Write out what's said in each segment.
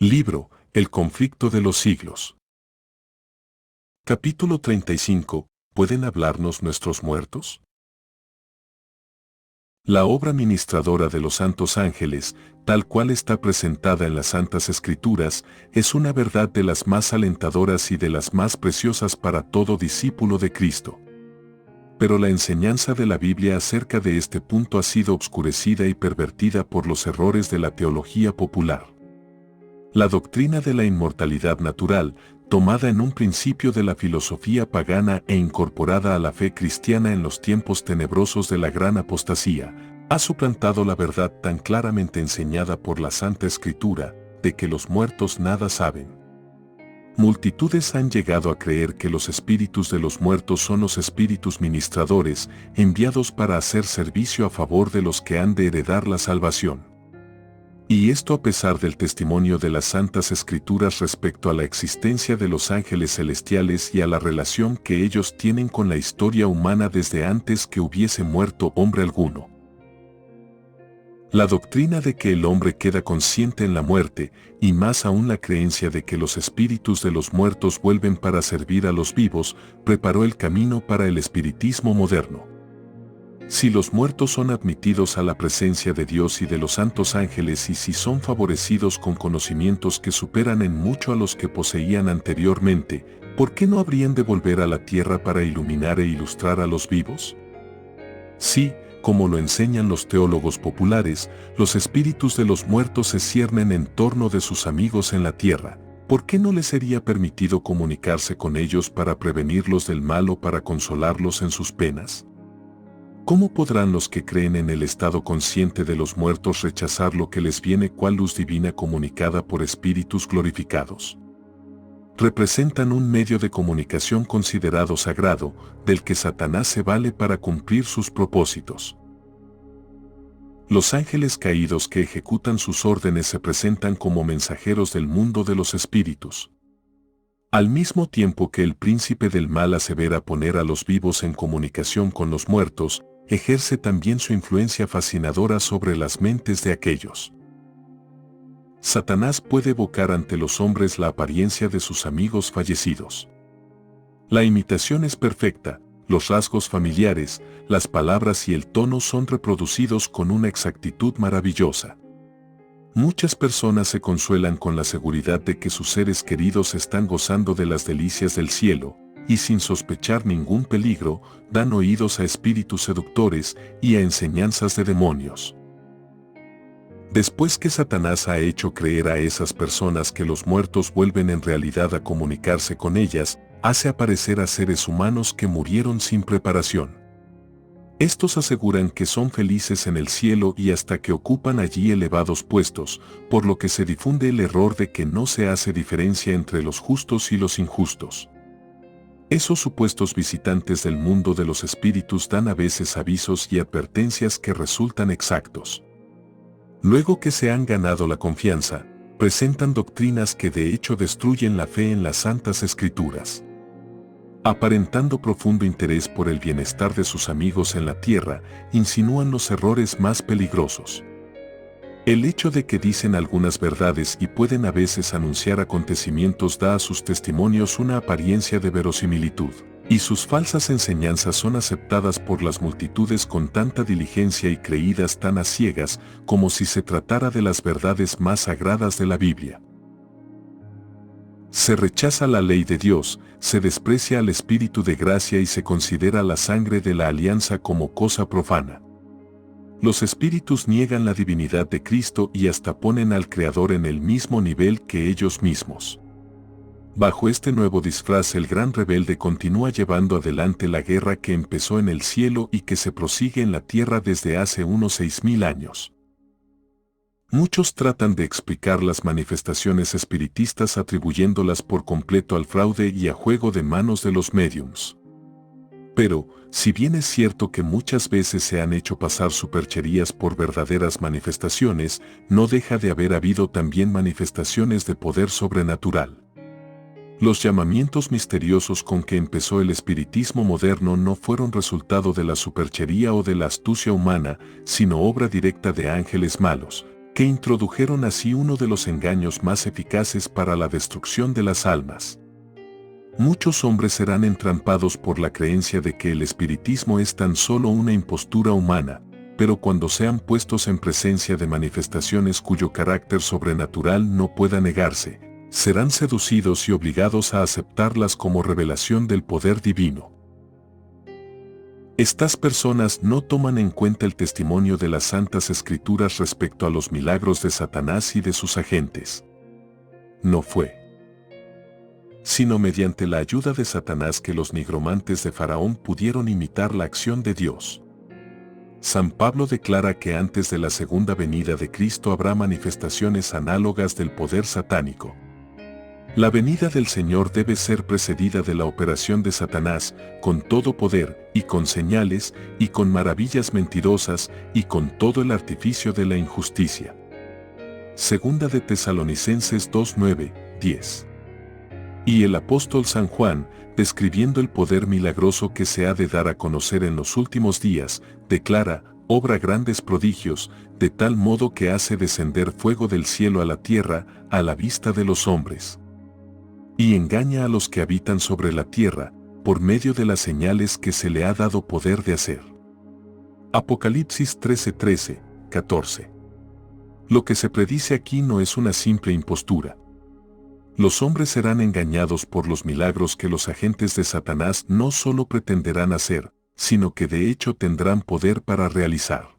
Libro, El conflicto de los siglos. Capítulo 35. ¿Pueden hablarnos nuestros muertos? La obra ministradora de los santos ángeles, tal cual está presentada en las Santas Escrituras, es una verdad de las más alentadoras y de las más preciosas para todo discípulo de Cristo. Pero la enseñanza de la Biblia acerca de este punto ha sido obscurecida y pervertida por los errores de la teología popular. La doctrina de la inmortalidad natural, tomada en un principio de la filosofía pagana e incorporada a la fe cristiana en los tiempos tenebrosos de la gran apostasía, ha suplantado la verdad tan claramente enseñada por la Santa Escritura, de que los muertos nada saben. Multitudes han llegado a creer que los espíritus de los muertos son los espíritus ministradores, enviados para hacer servicio a favor de los que han de heredar la salvación. Y esto a pesar del testimonio de las Santas Escrituras respecto a la existencia de los ángeles celestiales y a la relación que ellos tienen con la historia humana desde antes que hubiese muerto hombre alguno. La doctrina de que el hombre queda consciente en la muerte, y más aún la creencia de que los espíritus de los muertos vuelven para servir a los vivos, preparó el camino para el espiritismo moderno. Si los muertos son admitidos a la presencia de Dios y de los santos ángeles y si son favorecidos con conocimientos que superan en mucho a los que poseían anteriormente, ¿por qué no habrían de volver a la tierra para iluminar e ilustrar a los vivos? Sí, como lo enseñan los teólogos populares, los espíritus de los muertos se ciernen en torno de sus amigos en la tierra. ¿Por qué no les sería permitido comunicarse con ellos para prevenirlos del mal o para consolarlos en sus penas? ¿Cómo podrán los que creen en el estado consciente de los muertos rechazar lo que les viene cual luz divina comunicada por espíritus glorificados? Representan un medio de comunicación considerado sagrado, del que Satanás se vale para cumplir sus propósitos. Los ángeles caídos que ejecutan sus órdenes se presentan como mensajeros del mundo de los espíritus. Al mismo tiempo que el príncipe del mal asevera poner a los vivos en comunicación con los muertos, ejerce también su influencia fascinadora sobre las mentes de aquellos. Satanás puede evocar ante los hombres la apariencia de sus amigos fallecidos. La imitación es perfecta, los rasgos familiares, las palabras y el tono son reproducidos con una exactitud maravillosa. Muchas personas se consuelan con la seguridad de que sus seres queridos están gozando de las delicias del cielo, y sin sospechar ningún peligro, dan oídos a espíritus seductores y a enseñanzas de demonios. Después que Satanás ha hecho creer a esas personas que los muertos vuelven en realidad a comunicarse con ellas, hace aparecer a seres humanos que murieron sin preparación. Estos aseguran que son felices en el cielo y hasta que ocupan allí elevados puestos, por lo que se difunde el error de que no se hace diferencia entre los justos y los injustos. Esos supuestos visitantes del mundo de los espíritus dan a veces avisos y advertencias que resultan exactos. Luego que se han ganado la confianza, presentan doctrinas que de hecho destruyen la fe en las Santas Escrituras. Aparentando profundo interés por el bienestar de sus amigos en la tierra, insinúan los errores más peligrosos. El hecho de que dicen algunas verdades y pueden a veces anunciar acontecimientos da a sus testimonios una apariencia de verosimilitud, y sus falsas enseñanzas son aceptadas por las multitudes con tanta diligencia y creídas tan a ciegas como si se tratara de las verdades más sagradas de la Biblia. Se rechaza la ley de Dios, se desprecia al Espíritu de gracia y se considera la sangre de la alianza como cosa profana. Los espíritus niegan la divinidad de Cristo y hasta ponen al Creador en el mismo nivel que ellos mismos. Bajo este nuevo disfraz el gran rebelde continúa llevando adelante la guerra que empezó en el cielo y que se prosigue en la tierra desde hace unos 6000 años. Muchos tratan de explicar las manifestaciones espiritistas atribuyéndolas por completo al fraude y a juego de manos de los médiums. Pero, si bien es cierto que muchas veces se han hecho pasar supercherías por verdaderas manifestaciones, no deja de haber habido también manifestaciones de poder sobrenatural. Los llamamientos misteriosos con que empezó el espiritismo moderno no fueron resultado de la superchería o de la astucia humana, sino obra directa de ángeles malos, que introdujeron así uno de los engaños más eficaces para la destrucción de las almas. Muchos hombres serán entrampados por la creencia de que el espiritismo es tan solo una impostura humana, pero cuando sean puestos en presencia de manifestaciones cuyo carácter sobrenatural no pueda negarse, serán seducidos y obligados a aceptarlas como revelación del poder divino. Estas personas no toman en cuenta el testimonio de las Santas Escrituras respecto a los milagros de Satanás y de sus agentes. No fue sino mediante la ayuda de Satanás que los nigromantes de Faraón pudieron imitar la acción de Dios. San Pablo declara que antes de la segunda venida de Cristo habrá manifestaciones análogas del poder satánico. La venida del Señor debe ser precedida de la operación de Satanás, con todo poder, y con señales, y con maravillas mentirosas, y con todo el artificio de la injusticia. Segunda de Tesalonicenses 2:9, 10. Y el apóstol San Juan, describiendo el poder milagroso que se ha de dar a conocer en los últimos días, declara, obra grandes prodigios, de tal modo que hace descender fuego del cielo a la tierra, a la vista de los hombres. Y engaña a los que habitan sobre la tierra, por medio de las señales que se le ha dado poder de hacer. Apocalipsis 13:13, 14. Lo que se predice aquí no es una simple impostura. Los hombres serán engañados por los milagros que los agentes de Satanás no solo pretenderán hacer, sino que de hecho tendrán poder para realizar.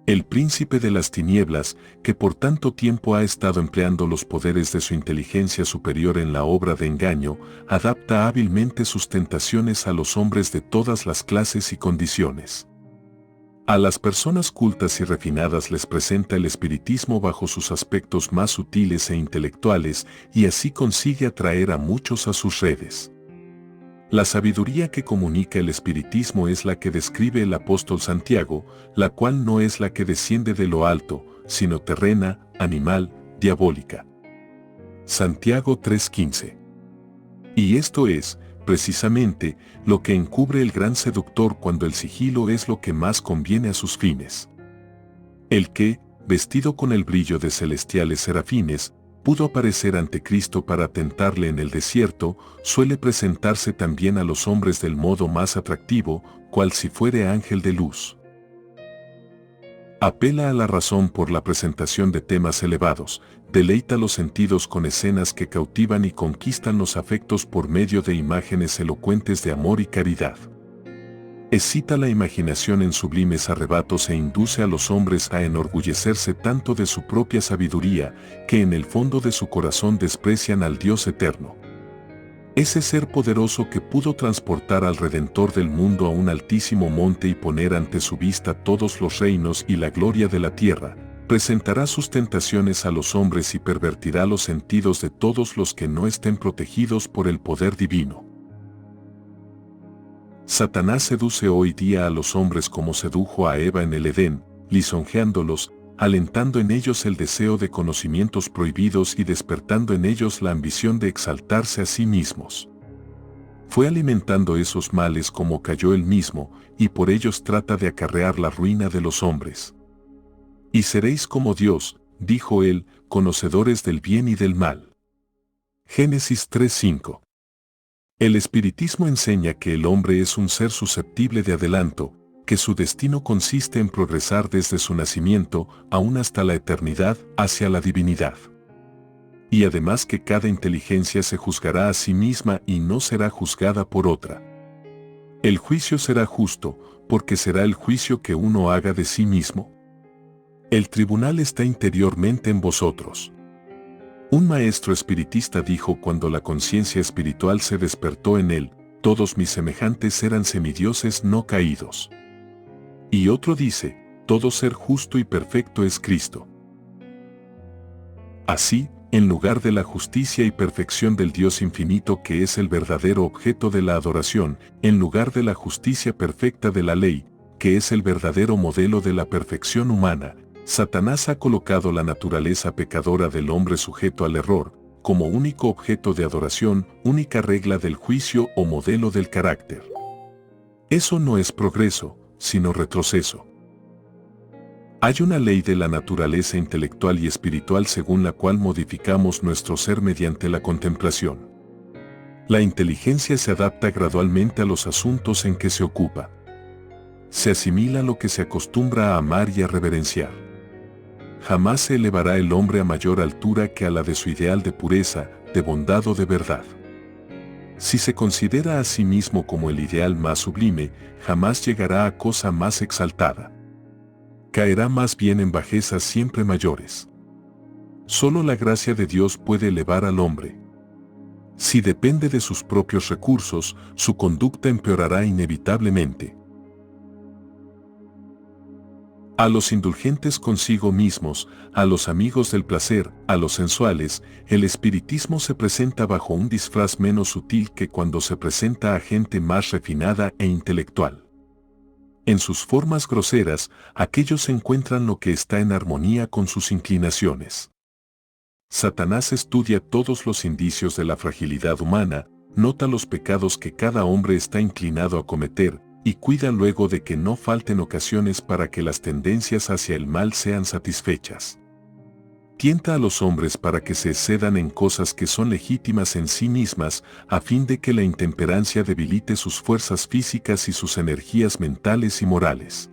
El príncipe de las tinieblas, que por tanto tiempo ha estado empleando los poderes de su inteligencia superior en la obra de engaño, adapta hábilmente sus tentaciones a los hombres de todas las clases y condiciones. A las personas cultas y refinadas les presenta el espiritismo bajo sus aspectos más sutiles e intelectuales y así consigue atraer a muchos a sus redes. La sabiduría que comunica el espiritismo es la que describe el apóstol Santiago, la cual no es la que desciende de lo alto, sino terrena, animal, diabólica. Santiago 3:15. Y esto es, precisamente, lo que encubre el gran seductor cuando el sigilo es lo que más conviene a sus fines. El que, vestido con el brillo de celestiales serafines, pudo aparecer ante Cristo para tentarle en el desierto, suele presentarse también a los hombres del modo más atractivo, cual si fuere ángel de luz. Apela a la razón por la presentación de temas elevados, deleita los sentidos con escenas que cautivan y conquistan los afectos por medio de imágenes elocuentes de amor y caridad. Excita la imaginación en sublimes arrebatos e induce a los hombres a enorgullecerse tanto de su propia sabiduría, que en el fondo de su corazón desprecian al Dios eterno. Ese ser poderoso que pudo transportar al Redentor del mundo a un altísimo monte y poner ante su vista todos los reinos y la gloria de la tierra, presentará sus tentaciones a los hombres y pervertirá los sentidos de todos los que no estén protegidos por el poder divino. Satanás seduce hoy día a los hombres como sedujo a Eva en el Edén, lisonjeándolos, alentando en ellos el deseo de conocimientos prohibidos y despertando en ellos la ambición de exaltarse a sí mismos. Fue alimentando esos males como cayó él mismo, y por ellos trata de acarrear la ruina de los hombres. Y seréis como Dios, dijo él, conocedores del bien y del mal. Génesis 3:5. El espiritismo enseña que el hombre es un ser susceptible de adelanto, que su destino consiste en progresar desde su nacimiento, aún hasta la eternidad, hacia la divinidad. Y además que cada inteligencia se juzgará a sí misma y no será juzgada por otra. El juicio será justo, porque será el juicio que uno haga de sí mismo. El tribunal está interiormente en vosotros. Un maestro espiritista dijo cuando la conciencia espiritual se despertó en él, todos mis semejantes eran semidioses no caídos. Y otro dice, todo ser justo y perfecto es Cristo. Así, en lugar de la justicia y perfección del Dios infinito que es el verdadero objeto de la adoración, en lugar de la justicia perfecta de la ley, que es el verdadero modelo de la perfección humana, Satanás ha colocado la naturaleza pecadora del hombre sujeto al error, como único objeto de adoración, única regla del juicio o modelo del carácter. Eso no es progreso, sino retroceso. Hay una ley de la naturaleza intelectual y espiritual según la cual modificamos nuestro ser mediante la contemplación. La inteligencia se adapta gradualmente a los asuntos en que se ocupa. Se asimila lo que se acostumbra a amar y a reverenciar. Jamás se elevará el hombre a mayor altura que a la de su ideal de pureza, de bondad o de verdad. Si se considera a sí mismo como el ideal más sublime, jamás llegará a cosa más exaltada. Caerá más bien en bajezas siempre mayores. Solo la gracia de Dios puede elevar al hombre. Si depende de sus propios recursos, su conducta empeorará inevitablemente. A los indulgentes consigo mismos, a los amigos del placer, a los sensuales, el espiritismo se presenta bajo un disfraz menos sutil que cuando se presenta a gente más refinada e intelectual. En sus formas groseras, aquellos encuentran lo que está en armonía con sus inclinaciones. Satanás estudia todos los indicios de la fragilidad humana, nota los pecados que cada hombre está inclinado a cometer, y cuida luego de que no falten ocasiones para que las tendencias hacia el mal sean satisfechas. Tienta a los hombres para que se excedan en cosas que son legítimas en sí mismas, a fin de que la intemperancia debilite sus fuerzas físicas y sus energías mentales y morales.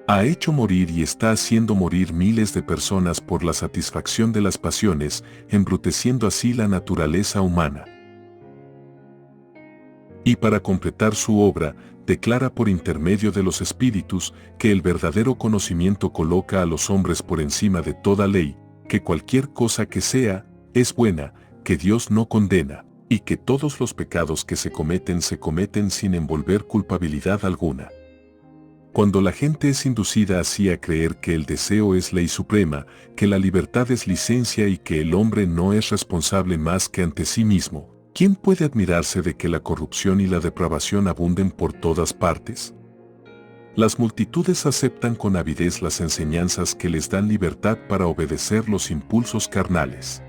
Ha hecho morir y está haciendo morir miles de personas por la satisfacción de las pasiones, embruteciendo así la naturaleza humana. Y para completar su obra, declara por intermedio de los espíritus que el verdadero conocimiento coloca a los hombres por encima de toda ley, que cualquier cosa que sea, es buena, que Dios no condena, y que todos los pecados que se cometen sin envolver culpabilidad alguna. Cuando la gente es inducida así a creer que el deseo es ley suprema, que la libertad es licencia y que el hombre no es responsable más que ante sí mismo, ¿quién puede admirarse de que la corrupción y la depravación abunden por todas partes? Las multitudes aceptan con avidez las enseñanzas que les dan libertad para obedecer los impulsos carnales.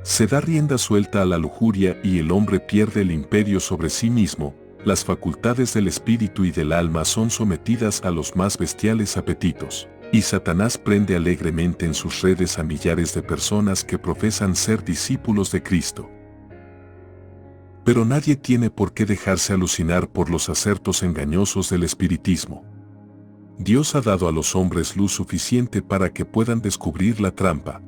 Se da rienda suelta a la lujuria y el hombre pierde el imperio sobre sí mismo, las facultades del espíritu y del alma son sometidas a los más bestiales apetitos, y Satanás prende alegremente en sus redes a millares de personas que profesan ser discípulos de Cristo. Pero nadie tiene por qué dejarse alucinar por los acertos engañosos del espiritismo. Dios ha dado a los hombres luz suficiente para que puedan descubrir la trampa.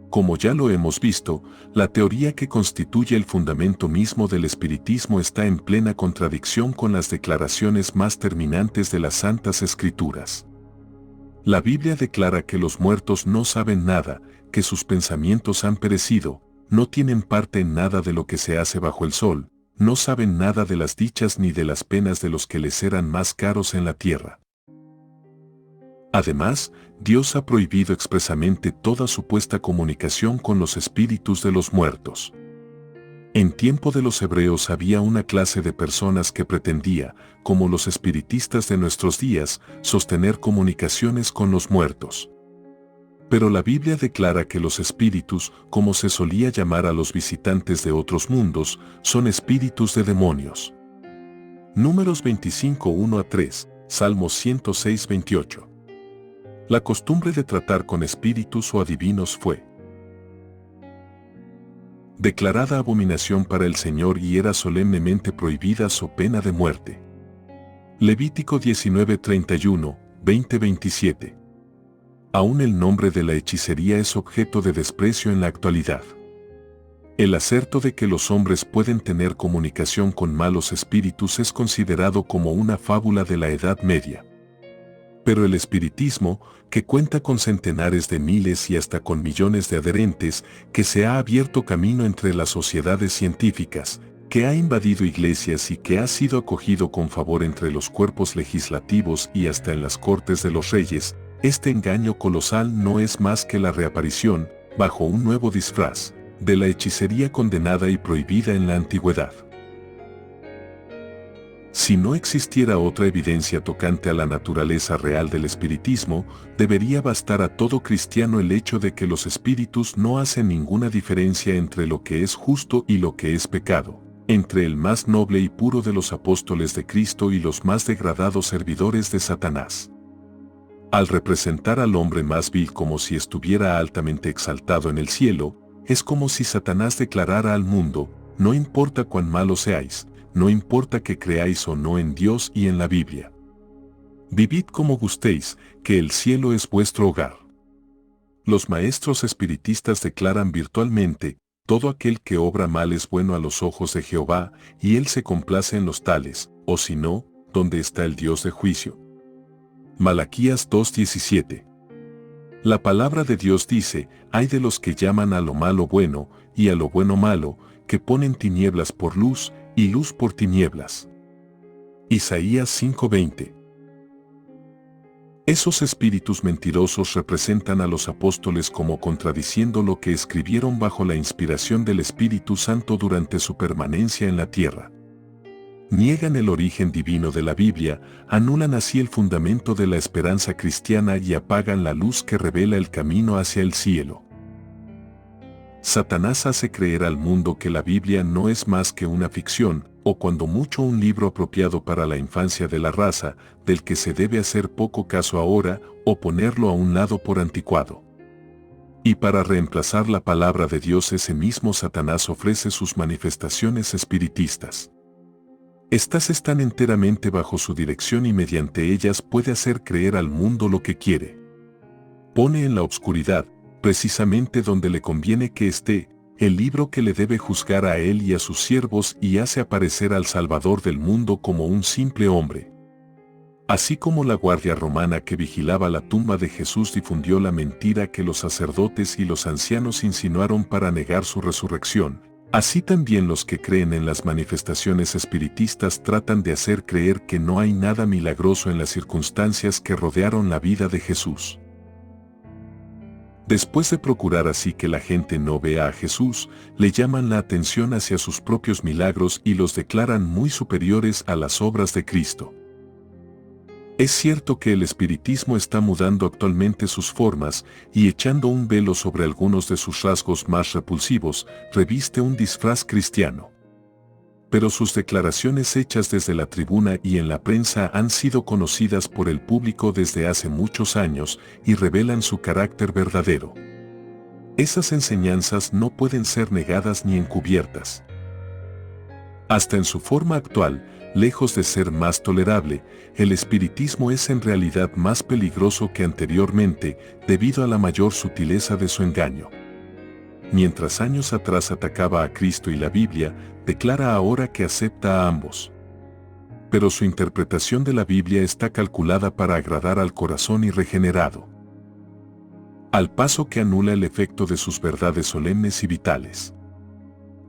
Como ya lo hemos visto, la teoría que constituye el fundamento mismo del espiritismo está en plena contradicción con las declaraciones más terminantes de las Santas Escrituras. La Biblia declara que los muertos no saben nada, que sus pensamientos han perecido, no tienen parte en nada de lo que se hace bajo el sol, no saben nada de las dichas ni de las penas de los que les eran más caros en la tierra. Además, Dios ha prohibido expresamente toda supuesta comunicación con los espíritus de los muertos. En tiempo de los hebreos había una clase de personas que pretendía, como los espiritistas de nuestros días, sostener comunicaciones con los muertos. Pero la Biblia declara que los espíritus, como se solía llamar a los visitantes de otros mundos, son espíritus de demonios. Números 25, 1-3, Salmos 106, 28. La costumbre de tratar con espíritus o adivinos fue declarada abominación para el Señor y era solemnemente prohibida so pena de muerte. Levítico 19, 31, 20, 27. Aún el nombre de la hechicería es objeto de desprecio en la actualidad. El acerto de que los hombres pueden tener comunicación con malos espíritus es considerado como una fábula de la Edad Media. Pero el espiritismo, que cuenta con centenares de miles y hasta con millones de adherentes, que se ha abierto camino entre las sociedades científicas, que ha invadido iglesias y que ha sido acogido con favor entre los cuerpos legislativos y hasta en las cortes de los reyes, este engaño colosal no es más que la reaparición, bajo un nuevo disfraz, de la hechicería condenada y prohibida en la antigüedad. Si no existiera otra evidencia tocante a la naturaleza real del espiritismo, debería bastar a todo cristiano el hecho de que los espíritus no hacen ninguna diferencia entre lo que es justo y lo que es pecado, entre el más noble y puro de los apóstoles de Cristo y los más degradados servidores de Satanás. Al representar al hombre más vil como si estuviera altamente exaltado en el cielo, es como si Satanás declarara al mundo: no importa cuán malos seáis, no importa que creáis o no en Dios y en la Biblia. Vivid como gustéis, que el cielo es vuestro hogar. Los maestros espiritistas declaran virtualmente: todo aquel que obra mal es bueno a los ojos de Jehová, y él se complace en los tales, o si no, ¿dónde está el Dios de juicio? Malaquías 2:17. La palabra de Dios dice: ay de los que llaman a lo malo bueno, y a lo bueno malo, que ponen tinieblas por luz, y luz por tinieblas. Isaías 5:20. Esos espíritus mentirosos representan a los apóstoles como contradiciendo lo que escribieron bajo la inspiración del Espíritu Santo durante su permanencia en la tierra. Niegan el origen divino de la Biblia, anulan así el fundamento de la esperanza cristiana y apagan la luz que revela el camino hacia el cielo. Satanás hace creer al mundo que la Biblia no es más que una ficción, o cuando mucho un libro apropiado para la infancia de la raza, del que se debe hacer poco caso ahora, o ponerlo a un lado por anticuado. Y para reemplazar la palabra de Dios, ese mismo Satanás ofrece sus manifestaciones espiritistas. Estas están enteramente bajo su dirección y mediante ellas puede hacer creer al mundo lo que quiere. Pone en la oscuridad, precisamente donde le conviene que esté, el libro que le debe juzgar a él y a sus siervos, y hace aparecer al Salvador del mundo como un simple hombre. Así como la guardia romana que vigilaba la tumba de Jesús difundió la mentira que los sacerdotes y los ancianos insinuaron para negar su resurrección, así también los que creen en las manifestaciones espiritistas tratan de hacer creer que no hay nada milagroso en las circunstancias que rodearon la vida de Jesús. Después de procurar así que la gente no vea a Jesús, le llaman la atención hacia sus propios milagros y los declaran muy superiores a las obras de Cristo. Es cierto que el espiritismo está mudando actualmente sus formas y echando un velo sobre algunos de sus rasgos más repulsivos, reviste un disfraz cristiano. Pero sus declaraciones hechas desde la tribuna y en la prensa han sido conocidas por el público desde hace muchos años y revelan su carácter verdadero. Esas enseñanzas no pueden ser negadas ni encubiertas. Hasta en su forma actual, lejos de ser más tolerable, el espiritismo es en realidad más peligroso que anteriormente debido a la mayor sutileza de su engaño. Mientras años atrás atacaba a Cristo y la Biblia, declara ahora que acepta a ambos. Pero su interpretación de la Biblia está calculada para agradar al corazón irregenerado, al paso que anula el efecto de sus verdades solemnes y vitales.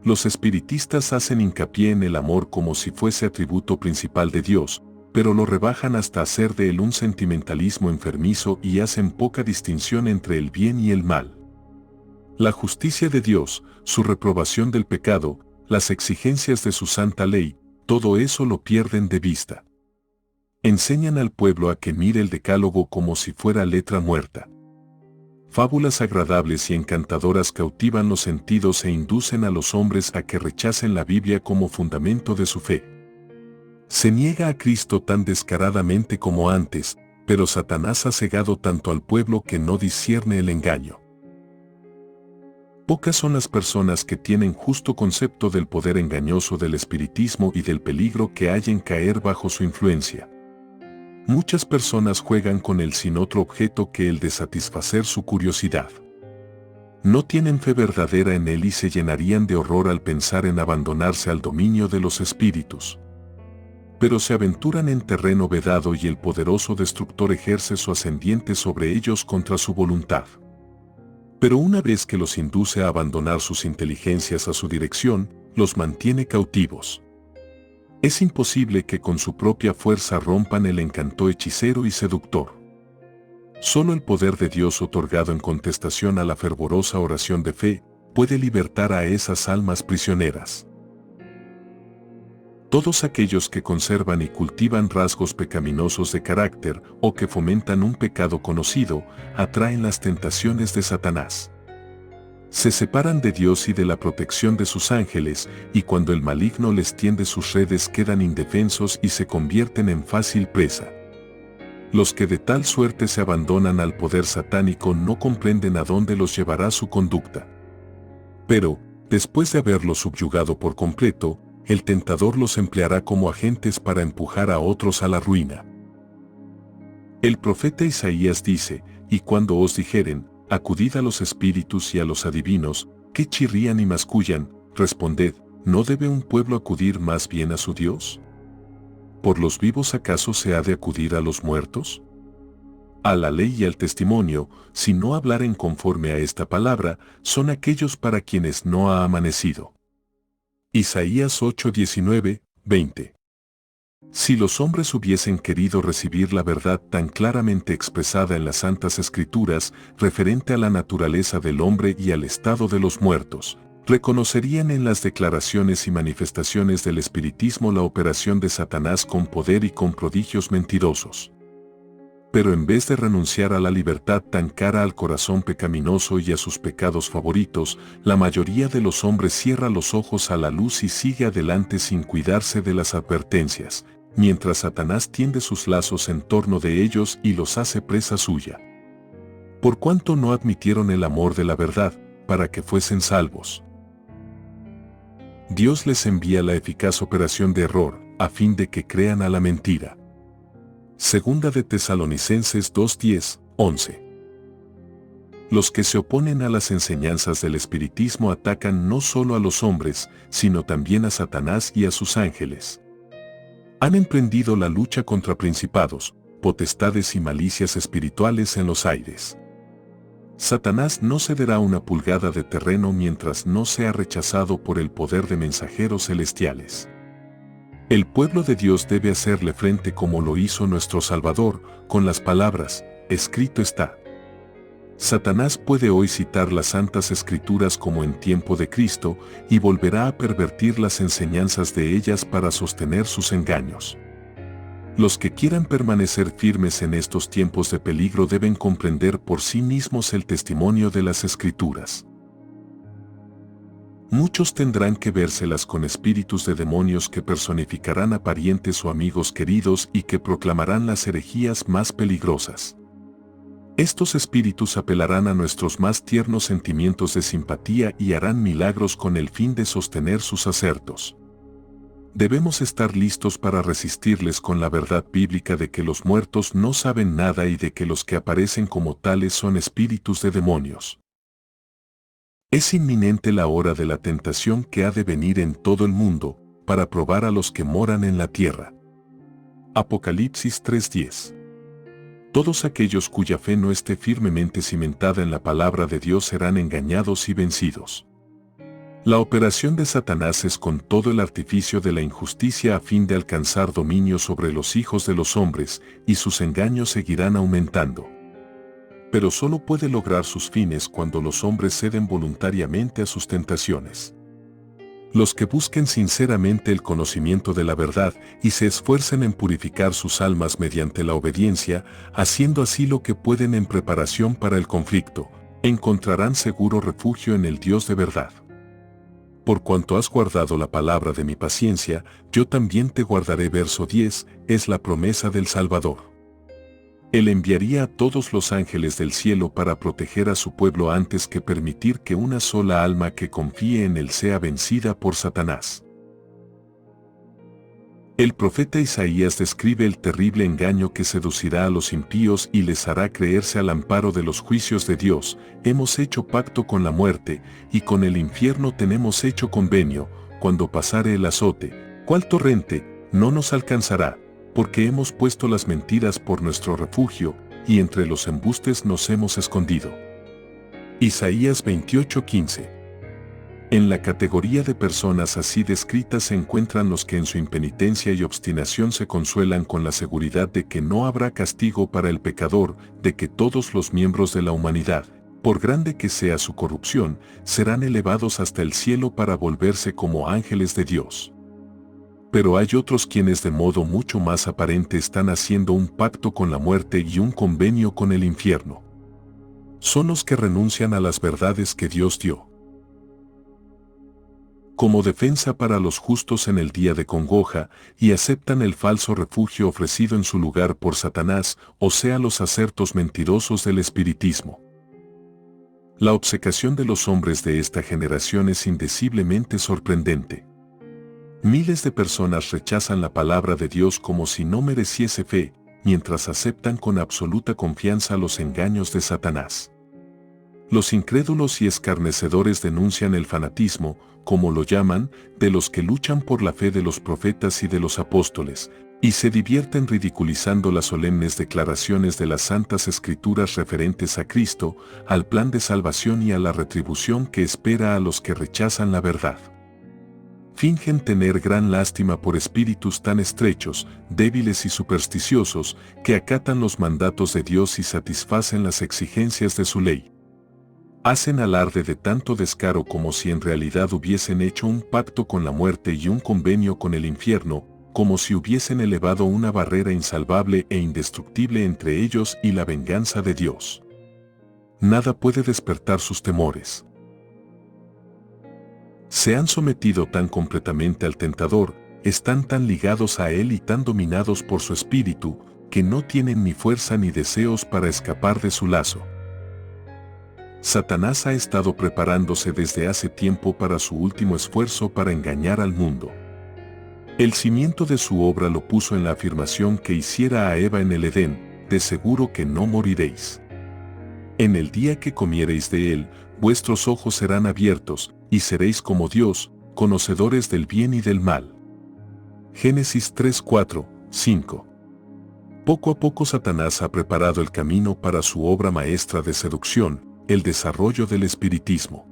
Los espiritistas hacen hincapié en el amor como si fuese atributo principal de Dios, pero lo rebajan hasta hacer de él un sentimentalismo enfermizo y hacen poca distinción entre el bien y el mal. La justicia de Dios, su reprobación del pecado, las exigencias de su santa ley, todo eso lo pierden de vista. Enseñan al pueblo a que mire el decálogo como si fuera letra muerta. Fábulas agradables y encantadoras cautivan los sentidos e inducen a los hombres a que rechacen la Biblia como fundamento de su fe. Se niega a Cristo tan descaradamente como antes, pero Satanás ha cegado tanto al pueblo que no discierne el engaño. Pocas son las personas que tienen justo concepto del poder engañoso del espiritismo y del peligro que hay en caer bajo su influencia. Muchas personas juegan con él sin otro objeto que el de satisfacer su curiosidad. No tienen fe verdadera en él y se llenarían de horror al pensar en abandonarse al dominio de los espíritus. Pero se aventuran en terreno vedado y el poderoso destructor ejerce su ascendiente sobre ellos contra su voluntad. Pero una vez que los induce a abandonar sus inteligencias a su dirección, los mantiene cautivos. Es imposible que con su propia fuerza rompan el encanto hechicero y seductor. Solo el poder de Dios otorgado en contestación a la fervorosa oración de fe puede libertar a esas almas prisioneras. Todos aquellos que conservan y cultivan rasgos pecaminosos de carácter o que fomentan un pecado conocido, atraen las tentaciones de Satanás. Se separan de Dios y de la protección de sus ángeles, y cuando el maligno les tiende sus redes quedan indefensos y se convierten en fácil presa. Los que de tal suerte se abandonan al poder satánico no comprenden a dónde los llevará su conducta. Pero, después de haberlos subyugado por completo, el tentador los empleará como agentes para empujar a otros a la ruina. El profeta Isaías dice, y cuando os dijeren, acudid a los espíritus y a los adivinos, que chirrían y mascullan, responded, ¿no debe un pueblo acudir más bien a su Dios? ¿Por los vivos acaso se ha de acudir a los muertos? A la ley y al testimonio, si no hablaren conforme a esta palabra, son aquellos para quienes no ha amanecido. Isaías 8, 19, 20. Si los hombres hubiesen querido recibir la verdad tan claramente expresada en las Santas Escrituras, referente a la naturaleza del hombre y al estado de los muertos, reconocerían en las declaraciones y manifestaciones del espiritismo la operación de Satanás con poder y con prodigios mentirosos. Pero en vez de renunciar a la libertad tan cara al corazón pecaminoso y a sus pecados favoritos, la mayoría de los hombres cierra los ojos a la luz y sigue adelante sin cuidarse de las advertencias, mientras Satanás tiende sus lazos en torno de ellos y los hace presa suya. Por cuanto no admitieron el amor de la verdad, para que fuesen salvos, Dios les envía la eficaz operación de error, a fin de que crean a la mentira. Segunda de Tesalonicenses 2:10, 11. Los que se oponen a las enseñanzas del espiritismo atacan no solo a los hombres, sino también a Satanás y a sus ángeles. Han emprendido la lucha contra principados, potestades y malicias espirituales en los aires. Satanás no cederá una pulgada de terreno mientras no sea rechazado por el poder de mensajeros celestiales. El pueblo de Dios debe hacerle frente como lo hizo nuestro Salvador, con las palabras, escrito está. Satanás puede hoy citar las Santas Escrituras como en tiempo de Cristo y volverá a pervertir las enseñanzas de ellas para sostener sus engaños. Los que quieran permanecer firmes en estos tiempos de peligro deben comprender por sí mismos el testimonio de las Escrituras. Muchos tendrán que vérselas con espíritus de demonios que personificarán a parientes o amigos queridos y que proclamarán las herejías más peligrosas. Estos espíritus apelarán a nuestros más tiernos sentimientos de simpatía y harán milagros con el fin de sostener sus asertos. Debemos estar listos para resistirles con la verdad bíblica de que los muertos no saben nada y de que los que aparecen como tales son espíritus de demonios. Es inminente la hora de la tentación que ha de venir en todo el mundo, para probar a los que moran en la tierra. Apocalipsis 3:10. Todos aquellos cuya fe no esté firmemente cimentada en la palabra de Dios serán engañados y vencidos. La operación de Satanás es con todo el artificio de la injusticia a fin de alcanzar dominio sobre los hijos de los hombres, y sus engaños seguirán aumentando. Pero solo puede lograr sus fines cuando los hombres ceden voluntariamente a sus tentaciones. Los que busquen sinceramente el conocimiento de la verdad y se esfuercen en purificar sus almas mediante la obediencia, haciendo así lo que pueden en preparación para el conflicto, encontrarán seguro refugio en el Dios de verdad. Por cuanto has guardado la palabra de mi paciencia, yo también te guardaré. Verso 10, es la promesa del Salvador. Él enviaría a todos los ángeles del cielo para proteger a su pueblo antes que permitir que una sola alma que confíe en él sea vencida por Satanás. El profeta Isaías describe el terrible engaño que seducirá a los impíos y les hará creerse al amparo de los juicios de Dios. Hemos hecho pacto con la muerte, y con el infierno tenemos hecho convenio, cuando pasare el azote, ¿cuál torrente? No nos alcanzará, porque hemos puesto las mentiras por nuestro refugio, y entre los embustes nos hemos escondido. Isaías 28:15. En la categoría de personas así descritas se encuentran los que en su impenitencia y obstinación se consuelan con la seguridad de que no habrá castigo para el pecador, de que todos los miembros de la humanidad, por grande que sea su corrupción, serán elevados hasta el cielo para volverse como ángeles de Dios. Pero hay otros quienes de modo mucho más aparente están haciendo un pacto con la muerte y un convenio con el infierno. Son los que renuncian a las verdades que Dios dio. como defensa para los justos en el día de congoja, y aceptan el falso refugio ofrecido en su lugar por Satanás, o sea los acertos mentirosos del espiritismo. La obcecación de los hombres de esta generación es indeciblemente sorprendente. Miles de personas rechazan la palabra de Dios como si no mereciese fe, mientras aceptan con absoluta confianza los engaños de Satanás. Los incrédulos y escarnecedores denuncian el fanatismo, como lo llaman, de los que luchan por la fe de los profetas y de los apóstoles, y se divierten ridiculizando las solemnes declaraciones de las Santas Escrituras referentes a Cristo, al plan de salvación y a la retribución que espera a los que rechazan la verdad. Fingen tener gran lástima por espíritus tan estrechos, débiles y supersticiosos, que acatan los mandatos de Dios y satisfacen las exigencias de su ley. Hacen alarde de tanto descaro como si en realidad hubiesen hecho un pacto con la muerte y un convenio con el infierno, como si hubiesen elevado una barrera insalvable e indestructible entre ellos y la venganza de Dios. Nada puede despertar sus temores. Se han sometido tan completamente al tentador, están tan ligados a él y tan dominados por su espíritu, que no tienen ni fuerza ni deseos para escapar de su lazo. Satanás ha estado preparándose desde hace tiempo para su último esfuerzo para engañar al mundo. El cimiento de su obra lo puso en la afirmación que hiciera a Eva en el Edén: de seguro que no moriréis. En el día que comiereis de él, vuestros ojos serán abiertos, y seréis como Dios, conocedores del bien y del mal. Génesis 3, 4, 5. Poco a poco Satanás ha preparado el camino para su obra maestra de seducción, el desarrollo del espiritismo.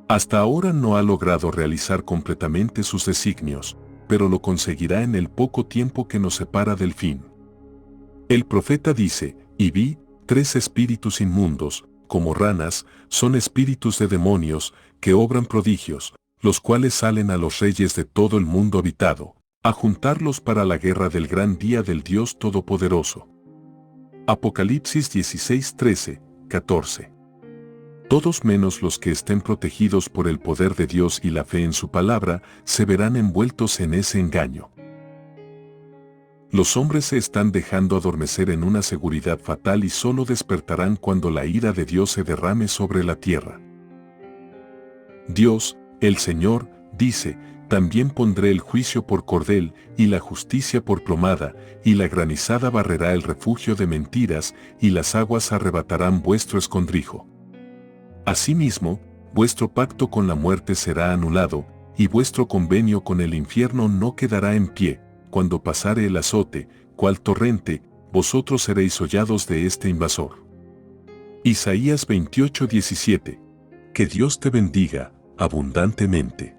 Hasta ahora no ha logrado realizar completamente sus designios, pero lo conseguirá en el poco tiempo que nos separa del fin. El profeta dice: y vi 3 espíritus inmundos, como ranas, son espíritus de demonios, que obran prodigios, los cuales salen a los reyes de todo el mundo habitado, a juntarlos para la guerra del gran día del Dios Todopoderoso. Apocalipsis 16, 13, 14. Todos menos los que estén protegidos por el poder de Dios y la fe en su palabra, se verán envueltos en ese engaño. Los hombres se están dejando adormecer en una seguridad fatal y solo despertarán cuando la ira de Dios se derrame sobre la tierra. Dios, el Señor, dice: también pondré el juicio por cordel, y la justicia por plomada, y la granizada barrerá el refugio de mentiras, y las aguas arrebatarán vuestro escondrijo. Asimismo, vuestro pacto con la muerte será anulado, y vuestro convenio con el infierno no quedará en pie. Cuando pasare el azote, cual torrente, vosotros seréis hollados de este invasor. Isaías 28:17. Que Dios te bendiga abundantemente.